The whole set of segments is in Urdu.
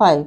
5।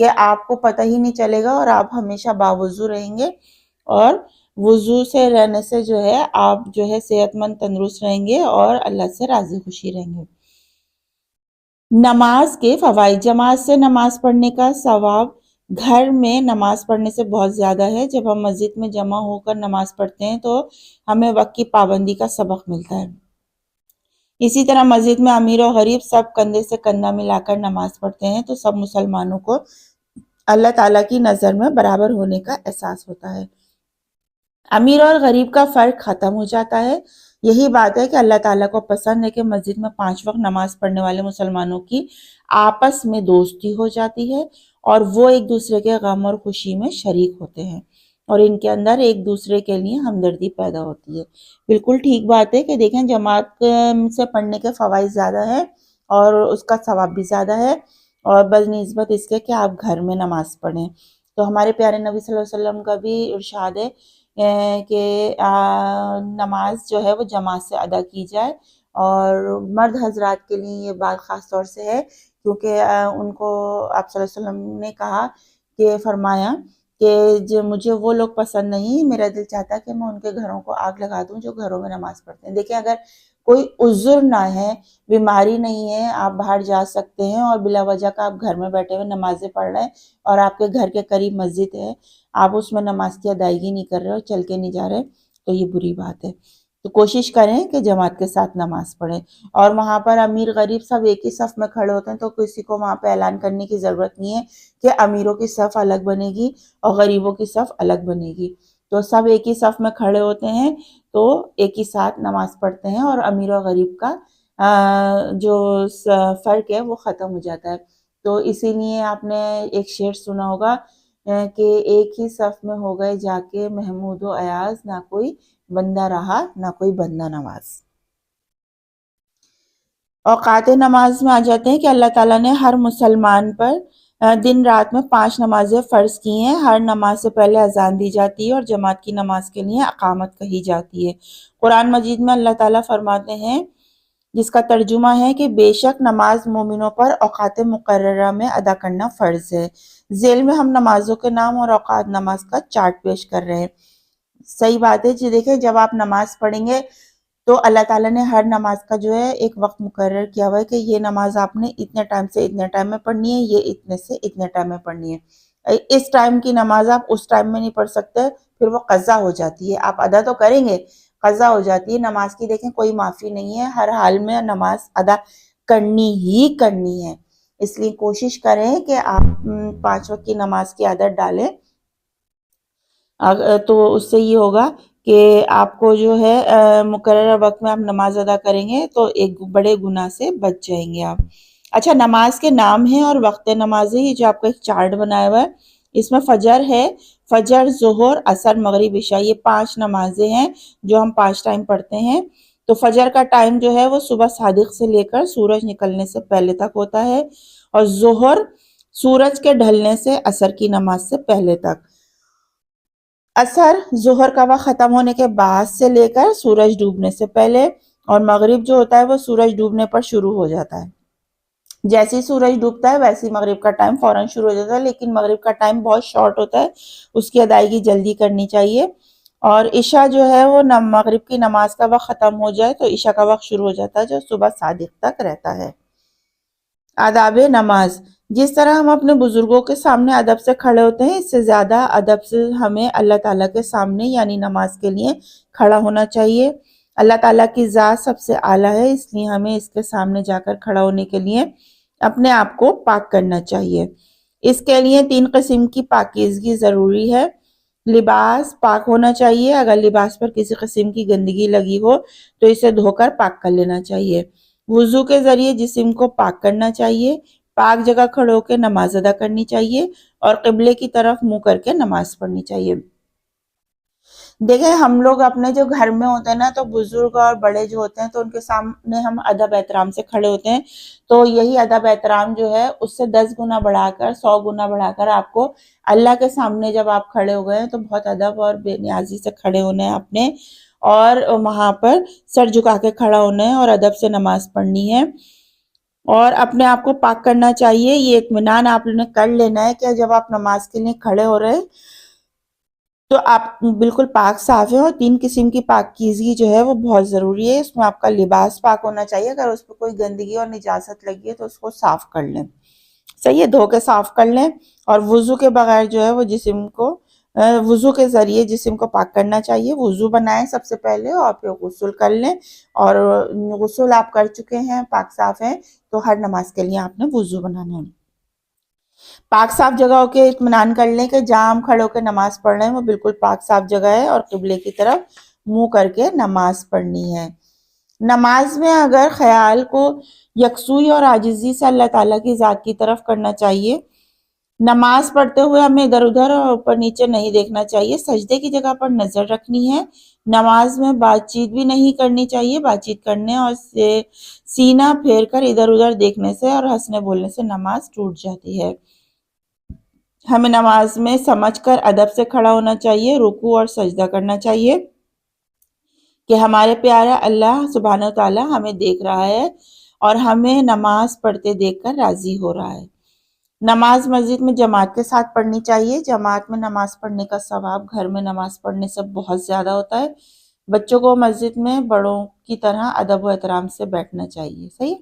کہ آپ کو پتہ ہی نہیں چلے گا اور آپ ہمیشہ باوضو رہیں گے، اور وضو سے رہنے سے جو ہے آپ جو ہے صحت مند تندرست رہیں گے اور اللہ سے راضی خوشی رہیں گے۔ نماز کے فوائد۔ جماعت سے نماز پڑھنے کا ثواب گھر میں نماز پڑھنے سے بہت زیادہ ہے۔ جب ہم مسجد میں جمع ہو کر نماز پڑھتے ہیں تو ہمیں وقت کی پابندی کا سبق ملتا ہے۔ اسی طرح مسجد میں امیر و غریب سب کندھے سے کندھا ملا کر نماز پڑھتے ہیں تو سب مسلمانوں کو اللہ تعالیٰ کی نظر میں برابر ہونے کا احساس ہوتا ہے۔ امیر اور غریب کا فرق ختم ہو جاتا ہے۔ یہی بات ہے کہ اللہ تعالیٰ کو پسند ہے کہ مسجد میں 5 وقت نماز پڑھنے والے مسلمانوں کی آپس میں دوستی ہو جاتی ہے اور وہ ایک دوسرے کے غم اور خوشی میں شریک ہوتے ہیں اور ان کے اندر ایک دوسرے کے لیے ہمدردی پیدا ہوتی ہے۔ بالکل ٹھیک بات ہے کہ دیکھیں جماعت سے پڑھنے کے فوائد زیادہ ہیں اور اس کا ثواب بھی زیادہ ہے، اور بنسبت اس کے کہ آپ گھر میں نماز پڑھیں۔ تو ہمارے پیارے نبی صلی اللہ علیہ وسلم کا بھی ارشاد ہے کہ نماز جو ہے وہ جماعت سے ادا کی جائے، اور مرد حضرات کے لیے یہ بات خاص طور سے ہے کیونکہ ان کو آپ صلی اللہ علیہ وسلم نے کہا کہ فرمایا کہ مجھے وہ لوگ پسند نہیں، میرا دل چاہتا ہے کہ میں ان کے گھروں کو آگ لگا دوں جو گھروں میں نماز پڑھتے ہیں۔ دیکھیں اگر کوئی عذر نہ ہے، بیماری نہیں ہے، آپ باہر جا سکتے ہیں اور بلا وجہ کا آپ گھر میں بیٹھے ہوئے نمازیں پڑھ رہے ہیں اور آپ کے گھر کے قریب مسجد ہے، آپ اس میں نماز کی ادائیگی نہیں کر رہے اور چل کے نہیں جا رہے تو یہ بری بات ہے۔ تو کوشش کریں کہ جماعت کے ساتھ نماز پڑھیں، اور وہاں پر امیر غریب سب ایک ہی صف میں کھڑے ہوتے ہیں تو کسی کو وہاں پہ اعلان کرنے کی ضرورت نہیں ہے کہ امیروں کی صف الگ بنے گی اور غریبوں کی صف الگ بنے گی۔ تو سب ایک ہی صف میں کھڑے ہوتے ہیں تو ایک ہی ساتھ نماز پڑھتے ہیں اور امیر و غریب کا جو فرق ہے وہ ختم ہو جاتا ہے۔ تو اسی لیے آپ نے ایک شعر سنا ہوگا کہ ایک ہی صف میں ہو گئے جا کے محمود و ایاز، نہ کوئی بندہ رہا نہ کوئی بندہ نواز۔ اوقات نماز میں آ جاتے ہیں کہ اللہ تعالیٰ نے ہر مسلمان پر دن رات میں 5 نمازیں فرض کی ہیں۔ ہر نماز سے پہلے اذان دی جاتی ہے اور جماعت کی نماز کے لیے اقامت کہی جاتی ہے۔ قرآن مجید میں اللہ تعالیٰ فرماتے ہیں، جس کا ترجمہ ہے کہ بے شک نماز مومنوں پر اوقات مقررہ میں ادا کرنا فرض ہے۔ ذیل میں ہم نمازوں کے نام اور اوقات نماز کا چارٹ پیش کر رہے ہیں۔ صحیح بات ہے جی، دیکھیں جب آپ نماز پڑھیں گے تو اللہ تعالیٰ نے ہر نماز کا جو ہے ایک وقت مقرر کیا ہوا ہے کہ یہ نماز آپ نے اتنے ٹائم سے اتنے ٹائم میں پڑھنی ہے، یہ اتنے سے اتنے ٹائم میں پڑھنی ہے۔ اس ٹائم کی نماز آپ اس ٹائم میں نہیں پڑھ سکتے، پھر وہ قضا ہو جاتی ہے۔ آپ ادا تو کریں گے، قضا ہو جاتی ہے۔ نماز کی دیکھیں کوئی معافی نہیں ہے، ہر حال میں نماز ادا کرنی ہی کرنی ہے۔ اس لیے کوشش کریں کہ آپ 5 وقت کی نماز کی عادت ڈالیں، تو اس سے یہ ہوگا کہ آپ کو جو ہے مقررہ وقت میں آپ نماز ادا کریں گے تو ایک بڑے گناہ سے بچ جائیں گے آپ۔ اچھا، نماز کے نام ہیں اور وقت نماز ہے، یہ جو آپ کا ایک چارٹ بنایا ہوا ہے، اس میں فجر ہے، فجر، ظہر، عصر، مغرب، عشاء، یہ 5 نمازیں ہیں جو ہم 5 ٹائم پڑھتے ہیں۔ تو فجر کا ٹائم جو ہے وہ صبح صادق سے لے کر سورج نکلنے سے پہلے تک ہوتا ہے، اور ظہر سورج کے ڈھلنے سے عصر کی نماز سے پہلے تک، عصر ظہر کا وقت ختم ہونے کے بعد سے لے کر سورج ڈوبنے سے پہلے، اور مغرب جو ہوتا ہے وہ سورج ڈوبنے پر شروع ہو جاتا ہے۔ جیسے ہی سورج ڈوبتا ہے ویسے ہی مغرب کا ٹائم فوراً شروع ہو جاتا ہے، لیکن مغرب کا ٹائم بہت شارٹ ہوتا ہے، اس کی ادائیگی جلدی کرنی چاہیے۔ اور عشاء جو ہے وہ مغرب کی نماز کا وقت ختم ہو جائے تو عشاء کا وقت شروع ہو جاتا ہے جو صبح صادق تک رہتا ہے۔ آداب نماز۔ جس طرح ہم اپنے بزرگوں کے سامنے ادب سے کھڑے ہوتے ہیں، اس سے زیادہ ادب سے ہمیں اللہ تعالیٰ کے سامنے یعنی نماز کے لیے کھڑا ہونا چاہیے۔ اللہ تعالیٰ کی ذات سب سے اعلیٰ ہے، اس لیے ہمیں اس کے سامنے جا کر کھڑا ہونے کے لیے اپنے آپ کو پاک کرنا چاہیے۔ اس کے لیے 3 قسم کی پاکیزگی ضروری ہے۔ لباس پاک ہونا چاہیے، اگر لباس پر کسی قسم کی گندگی لگی ہو تو اسے دھو کر پاک کر لینا چاہیے۔ وضو کے ذریعے جسم کو پاک کرنا چاہیے، پاک جگہ کھڑے ہو کے نماز ادا کرنی چاہیے اور قبلے کی طرف منہ کر کے نماز پڑھنی چاہیے۔ دیکھیں ہم لوگ اپنے جو گھر میں ہوتے ہیں نا، تو بزرگ اور بڑے جو ہوتے ہیں تو ان کے سامنے ہم ادب احترام سے کھڑے ہوتے ہیں، تو یہی ادب احترام جو ہے اس سے 10 گنا بڑھا کر 100 گنا بڑھا کر آپ کو اللہ کے سامنے جب آپ کھڑے ہو گئے تو بہت ادب اور بے نیازی سے کھڑے ہونے ہیں اپنے، اور وہاں پر سر جھکا کے کھڑا ہونا ہے اور ادب سے نماز پڑھنی ہے۔ اور اپنے آپ کو پاک کرنا چاہیے. یہ اطمینان آپ نے کر لینا ہے کہ جب آپ نماز کے لیے کھڑے ہو رہے تو آپ بالکل پاک صاف ہیں. اور 3 قسم کی پاکیزگی جو ہے وہ بہت ضروری ہے. اس میں آپ کا لباس پاک ہونا چاہیے. اگر اس پہ کوئی گندگی اور نجاست لگی ہے تو اس کو صاف کر لیں. صحیح ہے، دھو کے صاف کر لیں. اور وضو کے بغیر جو ہے وہ جسم کو وضو کے ذریعے جسم کو پاک کرنا چاہیے. وضو بنائیں سب سے پہلے اور پھر غسل کر لیں. اور غسل آپ کر چکے ہیں، پاک صاف ہیں، تو ہر نماز کے لیے آپ نے وضو بنانا ہے. پاک صاف جگہ ہو کے اطمینان کر لیں کہ جہاں ہم کھڑے ہو کے نماز پڑھ رہے ہیں وہ بالکل پاک صاف جگہ ہے اور قبلے کی طرف منہ کر کے نماز پڑھنی ہے. نماز میں اگر خیال کو یکسوئی اور عاجزی سے اللہ تعالیٰ کی ذات کی طرف کرنا چاہیے. نماز پڑھتے ہوئے ہمیں ادھر ادھر اور اوپر نیچے نہیں دیکھنا چاہیے. سجدے کی جگہ پر نظر رکھنی ہے. نماز میں بات چیت بھی نہیں کرنی چاہیے. بات چیت کرنے اور سینہ پھیر کر ادھر ادھر دیکھنے سے اور ہنسنے بولنے سے نماز ٹوٹ جاتی ہے. ہمیں نماز میں سمجھ کر ادب سے کھڑا ہونا چاہیے. رکوع اور سجدہ کرنا چاہیے کہ ہمارے پیارا اللہ سبحانہ و تعالیٰ ہمیں دیکھ رہا ہے اور ہمیں نماز پڑھتے دیکھ کر راضی ہو رہا ہے. نماز مسجد میں جماعت کے ساتھ پڑھنی چاہیے. جماعت میں نماز پڑھنے کا ثواب گھر میں نماز پڑھنے سے بہت زیادہ ہوتا ہے. بچوں کو مسجد میں بڑوں کی طرح ادب و احترام سے بیٹھنا چاہیے. صحیح،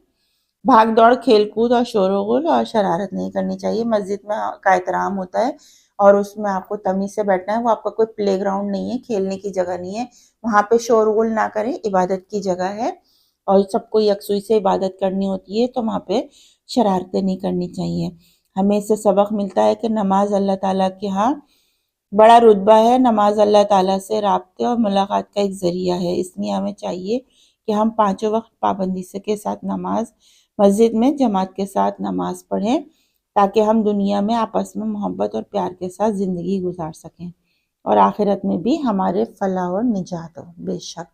بھاگ دوڑ، کھیل کود اور شور و غل اور شرارت نہیں کرنی چاہیے. مسجد میں کا احترام ہوتا ہے اور اس میں آپ کو تمیز سے بیٹھنا ہے. وہ آپ کا کوئی پلے گراؤنڈ نہیں ہے، کھیلنے کی جگہ نہیں ہے. وہاں پہ شور و غل نہ کریں. عبادت کی جگہ ہے اور سب کو یکسوئی سے عبادت کرنی ہوتی ہے، تو وہاں پہ شرارتیں نہیں کرنی چاہیے. ہمیں اس سے سبق ملتا ہے کہ نماز اللہ تعالیٰ کے ہاں بڑا رتبہ ہے. نماز اللہ تعالیٰ سے رابطے اور ملاقات کا ایک ذریعہ ہے. اس لیے ہمیں چاہیے کہ ہم 5 وقت پابندی سے کے ساتھ نماز مسجد میں جماعت کے ساتھ نماز پڑھیں تاکہ ہم دنیا میں آپس میں محبت اور پیار کے ساتھ زندگی گزار سکیں اور آخرت میں بھی ہمارے فلاح اور نجات ہو. بے شک.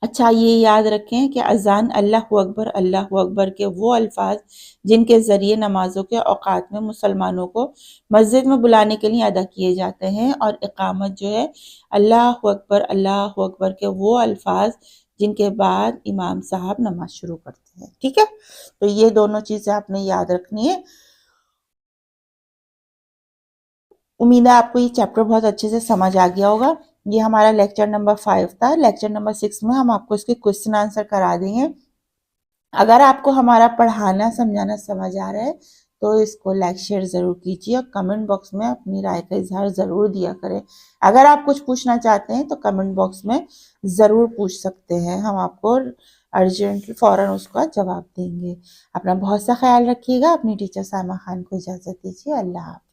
اچھا، یہ یاد رکھیں کہ اذان اللہ اکبر کے وہ الفاظ جن کے ذریعے نمازوں کے اوقات میں مسلمانوں کو مسجد میں بلانے کے لیے ادا کیے جاتے ہیں. اور اقامت جو ہے اللہ اکبر کے وہ الفاظ جن کے بعد امام صاحب نماز شروع کرتے ہیں. ٹھیک ہے، تو یہ دونوں چیزیں آپ نے یاد رکھنی ہے. امید ہے آپ کو یہ چیپٹر بہت اچھے سے سمجھ آ گیا ہوگا. یہ ہمارا لیکچر نمبر 5 تھا. لیکچر نمبر 6 میں ہم آپ کو اس کے کوسچن آنسر کرا دیں گے. اگر آپ کو ہمارا پڑھانا سمجھانا سمجھ آ رہا ہے تو اس کو لائک شیئر ضرور کیجیے اور کمنٹ باکس میں اپنی رائے کا اظہار ضرور دیا کریں. اگر آپ کچھ پوچھنا چاہتے ہیں تو کمنٹ باکس میں ضرور پوچھ سکتے ہیں. ہم آپ کو ارجنٹلی فوراً اس کا جواب دیں گے. اپنا بہت سا خیال رکھیے گا. اپنی ٹیچر سائمہ خان کو اجازت دیجیے. اللہ حافظ.